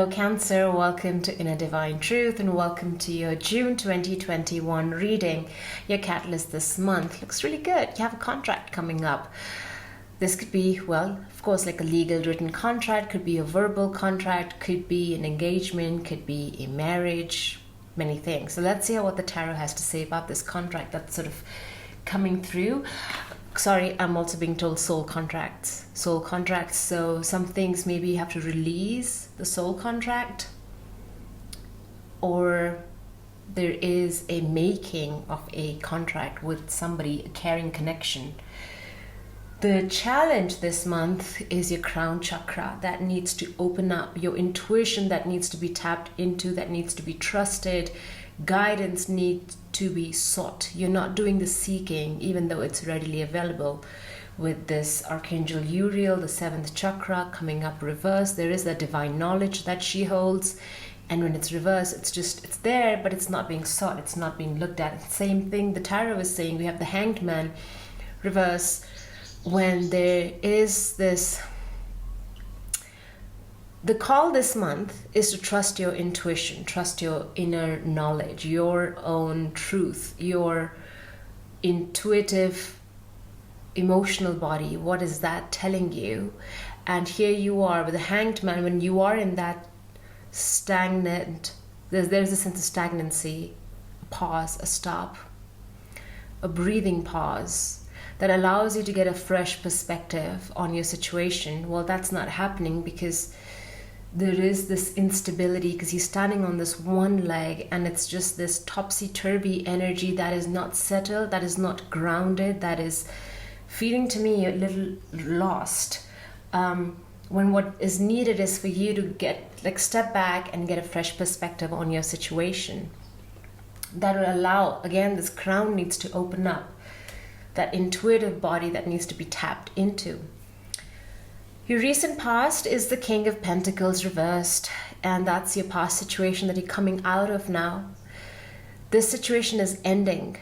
Hello Cancer, welcome to Inner Divine Truth and welcome to your June 2021 reading. Your catalyst this month looks really good. You have a contract coming up. This could be, well, of course, like a legal written contract, could be a verbal contract, could be an engagement, could be a marriage, many things. So let's see what the tarot has to say about this contract that's sort of coming through. Sorry, I'm also being told soul contracts. Soul contracts, so some things maybe you have to release the soul contract, or there is a making of a contract with somebody, a caring connection. The challenge this month is your crown chakra that needs to open up, your intuition that needs to be tapped into, that needs to be trusted, guidance needs to be sought. You're not doing the seeking, even though it's readily available. With this Archangel Uriel, the 7th chakra, coming up reverse, there is that divine knowledge that she holds. And when it's reversed, it's there, but it's not being sought, it's not being looked at. Same thing the tarot is saying. We have the Hanged Man reverse, when there is this. The call this month is to trust your intuition, trust your inner knowledge, your own truth, your intuitive, emotional body. What is that telling you? And here you are with the Hanged Man. When you are in that stagnant, there's a sense of stagnancy, a pause, a stop, a breathing pause that allows you to get a fresh perspective on your situation. Well, that's not happening because there is this instability, because he's standing on this one leg and it's just this topsy-turvy energy that is not settled, that is not grounded, that is feeling to me a little lost. When what is needed is for you to step back and get a fresh perspective on your situation. That will allow, again, this crown needs to open up, that intuitive body that needs to be tapped into. Your recent past is the King of Pentacles reversed, and that's your past situation that you're coming out of now. This situation is ending.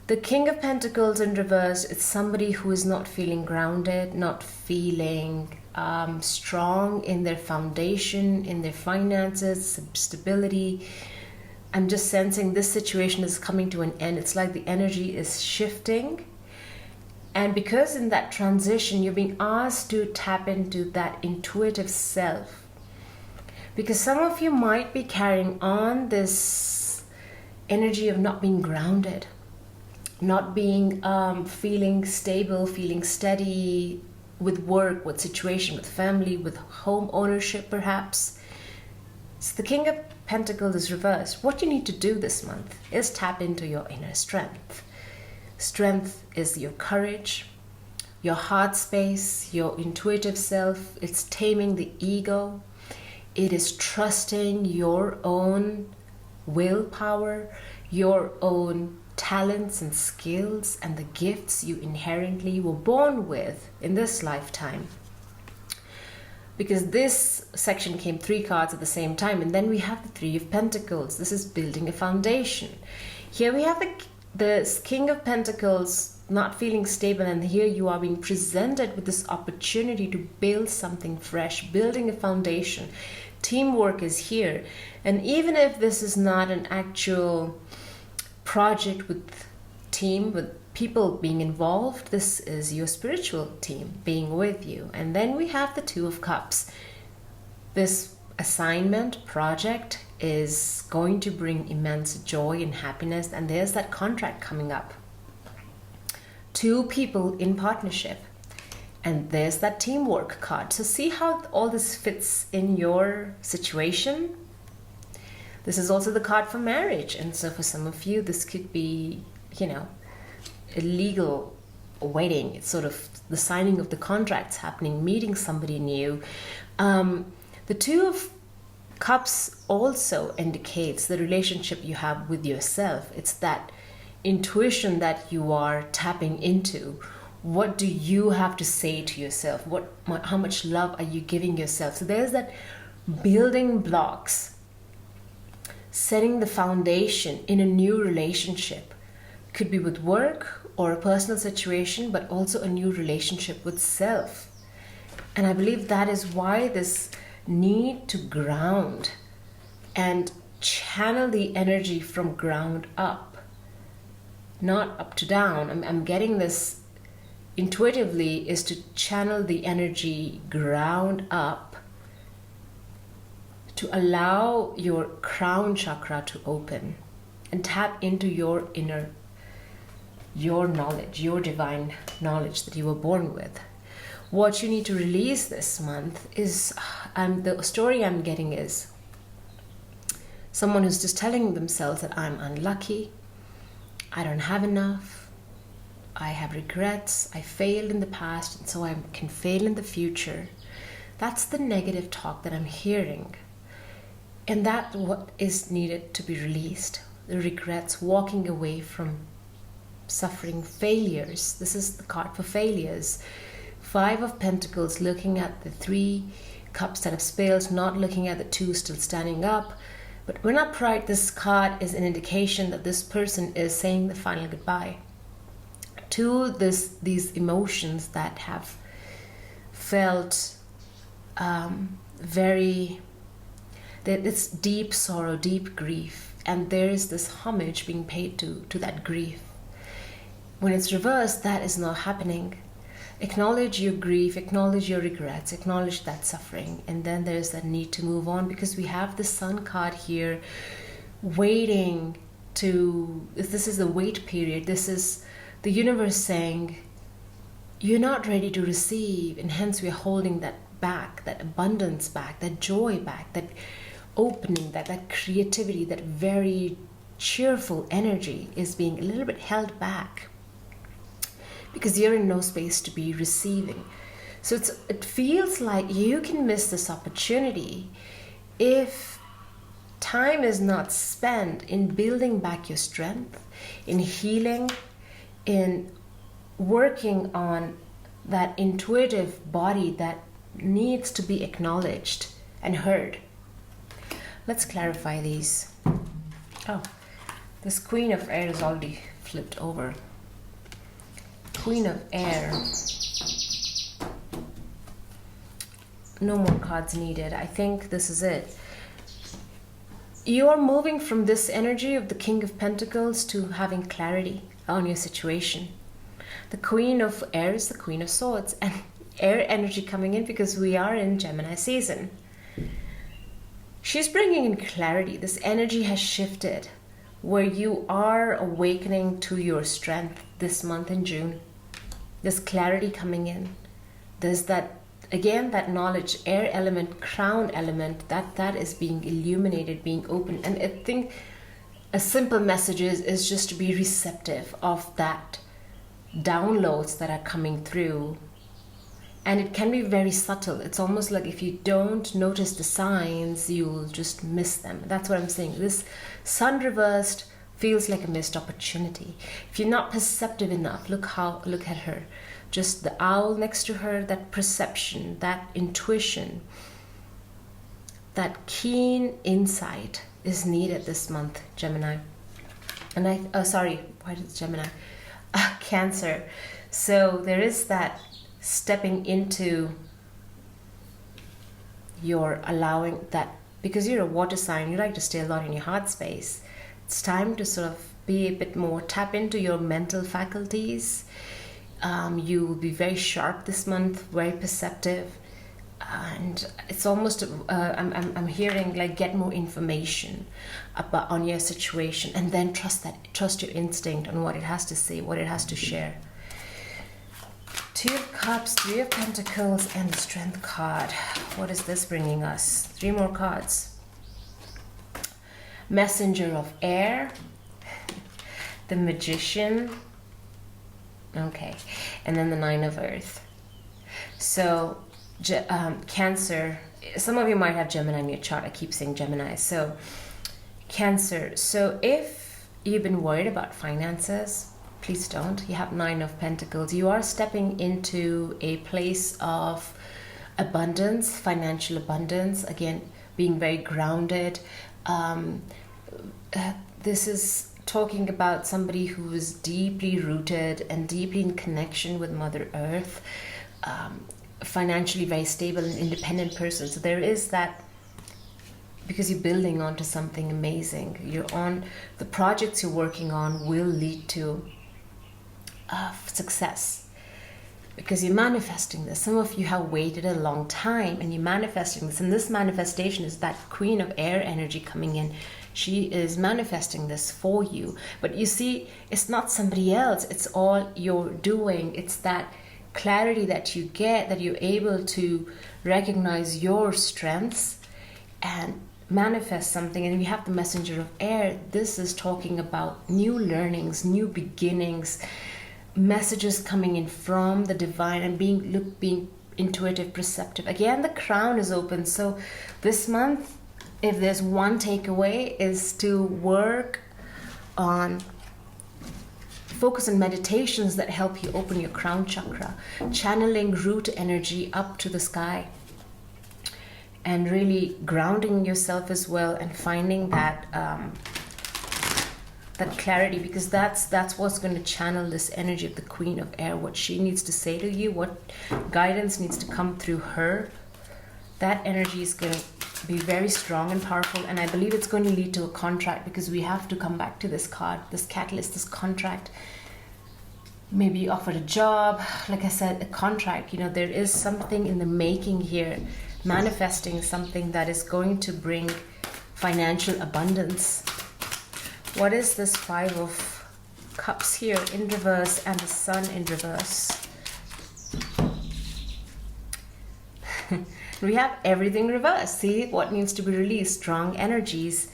The King of Pentacles in reverse, it's somebody who is not feeling grounded, not feeling strong in their foundation, in their finances, stability. I'm just sensing this situation is coming to an end. It's like the energy is shifting. And because in that transition, you're being asked to tap into that intuitive self. Because some of you might be carrying on this energy of not being grounded, not being feeling stable, feeling steady with work, with situation, with family, with home ownership perhaps. So the King of Pentacles is reversed. What you need to do this month is tap into your inner strength. Strength is your courage, your heart space, your intuitive self. It's taming the ego. It is trusting your own willpower, your own talents and skills, and the gifts you inherently were born with in this lifetime. Because this section came 3 cards at the same time, and then we have the 3 of Pentacles. This is building a foundation. Here we have the King of Pentacles not feeling stable, and here you are being presented with this opportunity to build something fresh, building a foundation. Teamwork is here, and even if this is not an actual project with team, with people being involved, this is your spiritual team being with you. And then we have the 2 of Cups. This assignment project is going to bring immense joy and happiness, and there's that contract coming up. 2 people in partnership, and there's that teamwork card. So see how all this fits in your situation. This is also the card for marriage, and so for some of you this could be, a legal wedding. It's sort of the signing of the contracts happening, meeting somebody new. The 2 of Cups also indicates the relationship you have with yourself. It's that intuition that you are tapping into. What do you have to say to yourself? How much love are you giving yourself? So there's that building blocks, setting the foundation in a new relationship. Could be with work or a personal situation, but also a new relationship with self. And I believe that is why this need to ground and channel the energy from ground up, not up to down. I'm getting this intuitively, is to channel the energy ground up to allow your crown chakra to open and tap into your inner, your knowledge, your divine knowledge that you were born with. What you need to release this month is, the story I'm getting is someone who's just telling themselves that I'm unlucky, I don't have enough, I have regrets, I failed in the past, and so I can fail in the future. That's the negative talk that I'm hearing. And that's what is needed to be released. The regrets, walking away from suffering, failures. This is the card for failures. 5 of Pentacles, looking at the 3 cups that have spilled, not looking at the 2 still standing up. But we're not pride. This card is an indication that this person is saying the final goodbye to these emotions that have felt it's deep sorrow, deep grief, and there is this homage being paid to that grief. When it's reversed, that is not happening. Acknowledge your grief, acknowledge your regrets, acknowledge that suffering, and then there's that need to move on, because we have the Sun card here waiting to, this is the wait period. This is the universe saying you're not ready to receive, and hence we're holding that back, that abundance back, that joy back, that opening, that creativity, that very cheerful energy is being a little bit held back because you're in no space to be receiving. So it feels like you can miss this opportunity if time is not spent in building back your strength, in healing, in working on that intuitive body that needs to be acknowledged and heard. Let's clarify these. Oh, this Queen of Air is already flipped over. Queen of Air. No more cards needed. I think this is it. You are moving from this energy of the King of Pentacles to having clarity on your situation. The Queen of Air is the Queen of Swords, and air energy coming in because we are in Gemini season. She's bringing in clarity. This energy has shifted where you are awakening to your strength this month in June. There's clarity coming in. There's that, again, that knowledge, air element, crown element, that is being illuminated, being open. And I think a simple message is just to be receptive of that downloads that are coming through. And it can be very subtle. It's almost like if you don't notice the signs, you'll just miss them. That's what I'm saying. This Sun reversed feels like a missed opportunity. If you're not perceptive enough, look at her. Just the owl next to her, that perception, that intuition, that keen insight is needed this month, Gemini. And why did Gemini? Cancer. So there is that stepping into your allowing that, because you're a water sign, you like to stay a lot in your heart space. It's time to sort of be a bit more, tap into your mental faculties. You will be very sharp this month, very perceptive, and it's almost I'm hearing like get more information about on your situation, and then trust your instinct on what it has to say, what it has to share. 2 of Cups, 3 of Pentacles, and the Strength card. What is this bringing us? 3 more cards. Messenger of Air, the Magician, okay, and then the 9 of Earth. So Cancer, some of you might have Gemini in your chart. I keep saying Gemini. So Cancer, so if you've been worried about finances, please don't. You have 9 of Pentacles. You are stepping into a place of abundance, financial abundance. Again, being very grounded. This is talking about somebody who is deeply rooted and deeply in connection with Mother Earth. financially very stable and independent person. So there is that, because you're building onto something amazing. You're on the projects you're working on will lead to success, because you're manifesting this. Some of you have waited a long time and you're manifesting this, and this manifestation is that Queen of Air energy coming in. She is manifesting this for you, but you see, it's not somebody else, it's all you're doing. It's that clarity that you get, that you're able to recognize your strengths and manifest something. And we have the Messenger of Air. This is talking about new learnings, new beginnings, messages coming in from the divine, and being intuitive, perceptive. Again, the crown is open. So this month, if there's one takeaway, is to work on, focus on meditations that help you open your crown chakra, channeling root energy up to the sky, and really grounding yourself as well, and finding that that clarity, because that's what's going to channel this energy of the Queen of Air. What she needs to say to you, what guidance needs to come through her, that energy is going to be very strong and powerful. And I believe it's going to lead to a contract, because we have to come back to this card, this catalyst, this contract. Maybe you offered a job, like I said, a contract. You know, there is something in the making here, manifesting something that is going to bring financial abundance. What is this Five of Cups here in reverse, and the Sun in reverse? We have everything reversed. See what needs to be released, strong energies.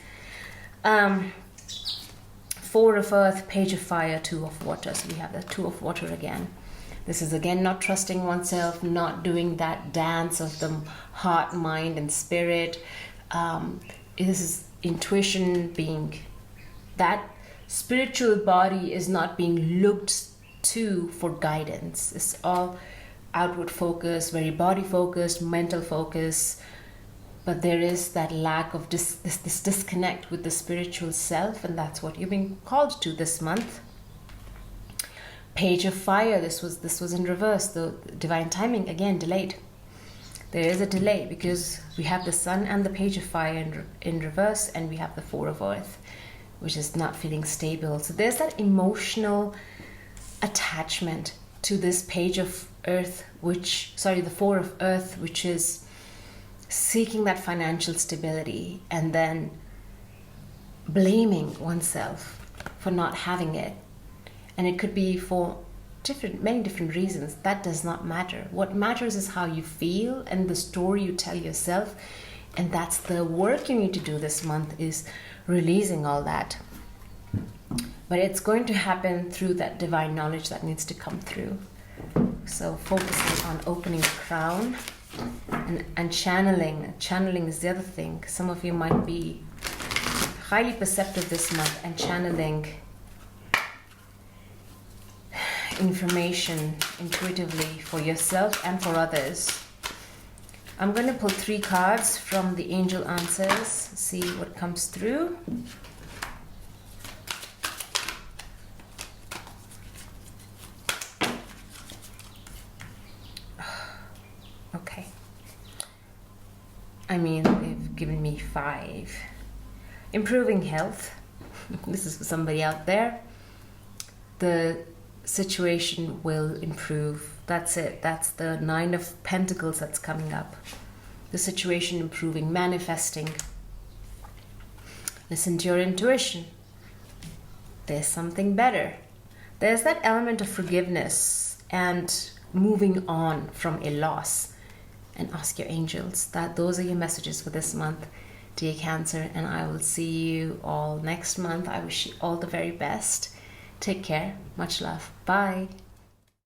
Four of Earth, Page of Fire, Two of Water. So we have the Two of Water again. This is again not trusting oneself, not doing that dance of the heart, mind, and spirit. This is intuition, being that spiritual body is not being looked to for guidance. It's all outward focus, very body focused, mental focus, but there is that lack of this disconnect with the spiritual self, and that's what you're being called to this month. Page of Fire, this was in reverse. The divine timing, again, delayed. There is a delay because we have the Sun and the Page of Fire in reverse, and we have the Four of Earth, which is not feeling stable. So there's that emotional attachment to this Page of Earth, the Four of Earth, which is seeking that financial stability, and then blaming oneself for not having it. And it could be for many different reasons. That does not matter. What matters is how you feel and the story you tell yourself. And that's the work you need to do this month, is releasing all that. But it's going to happen through that divine knowledge that needs to come through. So focusing on opening the crown and channeling. Channeling is the other thing. Some of you might be highly perceptive this month and channeling information intuitively for yourself and for others. I'm going to pull 3 cards from the angel answers, see what comes through. Okay. I mean, they've given me 5. Improving health. This is for somebody out there. The situation will improve. That's it. That's the 9 of Pentacles that's coming up. The situation improving, manifesting. Listen to your intuition. There's something better. There's that element of forgiveness and moving on from a loss. And ask your angels. Those are your messages for this month, dear Cancer. And I will see you all next month. I wish you all the very best. Take care. Much love. Bye.